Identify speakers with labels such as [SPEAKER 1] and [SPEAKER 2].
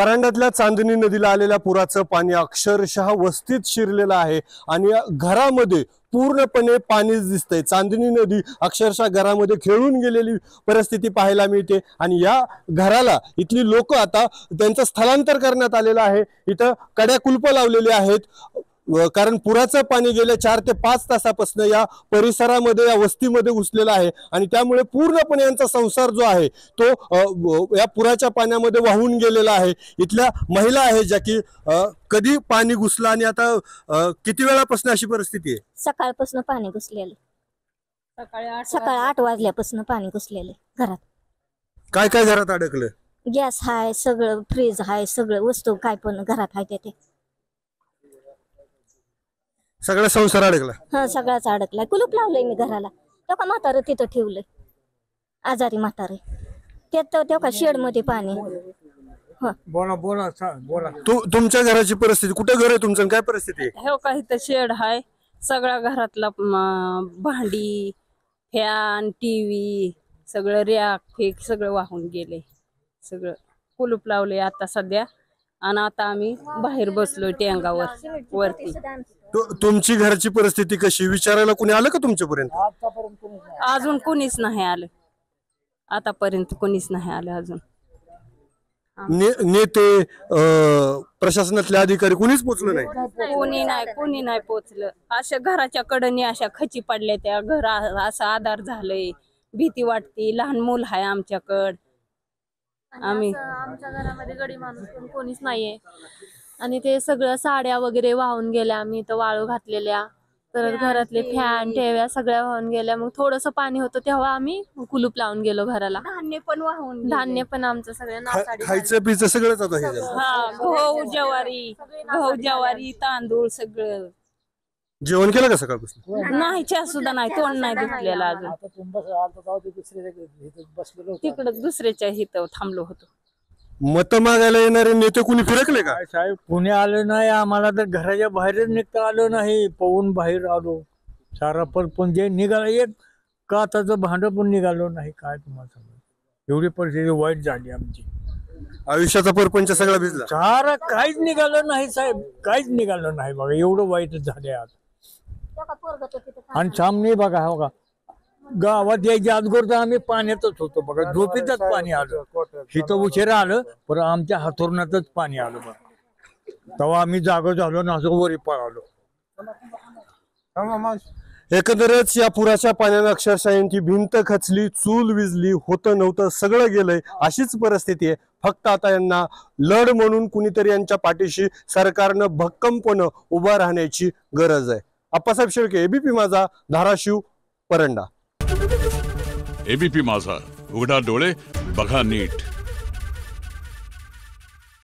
[SPEAKER 1] परांड्यातल्या चांदणी नदीला आलेल्या पुराचं पाणी अक्षरशः वस्तीत शिरलेलं आहे आणि घरामध्ये पूर्णपणे पाणीच दिसतंय। चांदणी नदी अक्षरशः घरामध्ये खेळून गेलेली परिस्थिती पाहायला मिळते आणि या घराला इथली लोक आता त्यांचं स्थलांतर करण्यात आलेलं आहे। इथं कड्या कुलप लावलेले आहेत कारण पुराचं पाणी गेल्या 4 ते 5 तासापासून या परिसरामध्ये या वस्तीमध्ये घुसलेला आहे आणि त्यामुळे पूर्णपणे यांचा संसार जो आहे तो या पुराच्या पाण्यामध्ये वाहून गेलेला आहे। इथल्या महिला आहे ज्या की कधी पाणी घुसलं आणि आता किती वेळापासून अशी परिस्थिती आहे?
[SPEAKER 2] सकाळपासून पाणी घुसलेलं, सकाळी 8 वाजल्यापासून पाणी घुसलेलं घरात।
[SPEAKER 1] काय काय घरात अडकलं?
[SPEAKER 2] गॅस हाय, सगळं फ्रीज हाय, सगळं वस्तू काय पण घरात आहे ते
[SPEAKER 1] सगळा संसार अडकला।
[SPEAKER 2] हा सगळाच अडकलाय। कुलूप लावलंय मी घराला। तो का म्हातारं तिथं ठेवलंय, आजारी म्हातारे ते का शेड मध्ये पाणी।
[SPEAKER 3] बोला बोला बोला।
[SPEAKER 1] तुमच्या घराची परिस्थिती, कुठे घर आहे तुमचं, काय परिस्थिती आहे?
[SPEAKER 4] हो का, इथं शेड हाय, सगळ्या घरातला भांडी, फॅन, टीव्ही, सगळं रॅक फेक सगळं वाहून गेले। सगळं कुलूप लावले आता सध्या आणि आता आम्ही बाहेर बसलोय टेंगावर वरती।
[SPEAKER 1] तुमची घरची परिस्थिती कशी, विचारायला कोणी आलं का तुमच्यापर्यंत?
[SPEAKER 4] अजून कोणीच नाही आलं, आतापर्यंत कोणीच नाही आलं अजून।
[SPEAKER 1] नेते प्रशासनातले अधिकारी कोणीच पोचलं नाही?
[SPEAKER 4] कोणी नाही पोचलं। अशा घराच्या कडनी अशा खची पडल्या, त्या घर असा आधार झालंय, भीती वाटते। लहान मूल आहे आमच्याकड,
[SPEAKER 5] आमच्या घरामध्ये गडी माणूस पण कोणीच नाहीये आणि ते सगळं साड्या वगैरे वाहून गेल्या। आम्ही इथं वाळू घातलेल्या, परत घरातले फॅन टेव्या सगळ्या वाहून गेल्या। मग थोडस पाणी होतं तेव्हा आम्ही कुलूप लावून गेलो घराला।
[SPEAKER 4] धान्य पण वाहून,
[SPEAKER 5] धान्य पण आमचं सगळं नासाडी,
[SPEAKER 1] खायचं पियचं सगळंच आता हे
[SPEAKER 4] गहू ज्वारी तांदूळ सगळं।
[SPEAKER 1] जेवण केलं का सकाळपासून?
[SPEAKER 4] नाही, चहा सुद्धा नाही, तोंड नाही धुतलेलं अजून। तिकडं दुसऱ्याच्या इथं थांबलो होतो।
[SPEAKER 1] मत मागायला येणारे नेते कुणी फिरकले का?
[SPEAKER 3] साहेब कुणी आलं नाही, आम्हाला तर घराच्या बाहेरच निघता आलं नाही। पळून बाहेर आलो सारा, पण जे निघालं एक काचाचं भांड पण निघालो नाही। काय तुम्हाला सांगू, एवढी परिस्थिती वाईट झाली आमची।
[SPEAKER 1] आयुष्याचा परपंच सगळा भिजला,
[SPEAKER 3] सारा काहीच निघालं नाही साहेब, काहीच निघालं नाही बघा, एवढं वाईट झाले आज। आणि सामने बघा, हो का, गावात यायच्या अगोदर तर आम्ही पाण्यातच होतो बघा, झोपेतच पाणी आलं। इथं उशिरा आलं पण आमच्या हातोरणातच पाणी आलं बघा, तेव्हा आम्ही जागो झालो ना, असं वरी पळालो।
[SPEAKER 1] एकंदरच या पुराच्या पाण्याने अक्षरशः यांची भिंत खचली, चूल विजली, होतं नव्हतं सगळं गेलंय, अशीच परिस्थिती आहे। फक्त आता यांना लढ म्हणून कुणीतरी यांच्या पाठीशी सरकारनं भक्कमपणे उभा राहण्याची गरज आहे। अप्पासाहेब शेळके, एबीपी माझा, धाराशिव, परंडा।
[SPEAKER 6] एबीपी माझा, उघडा डोळे बघा नीट।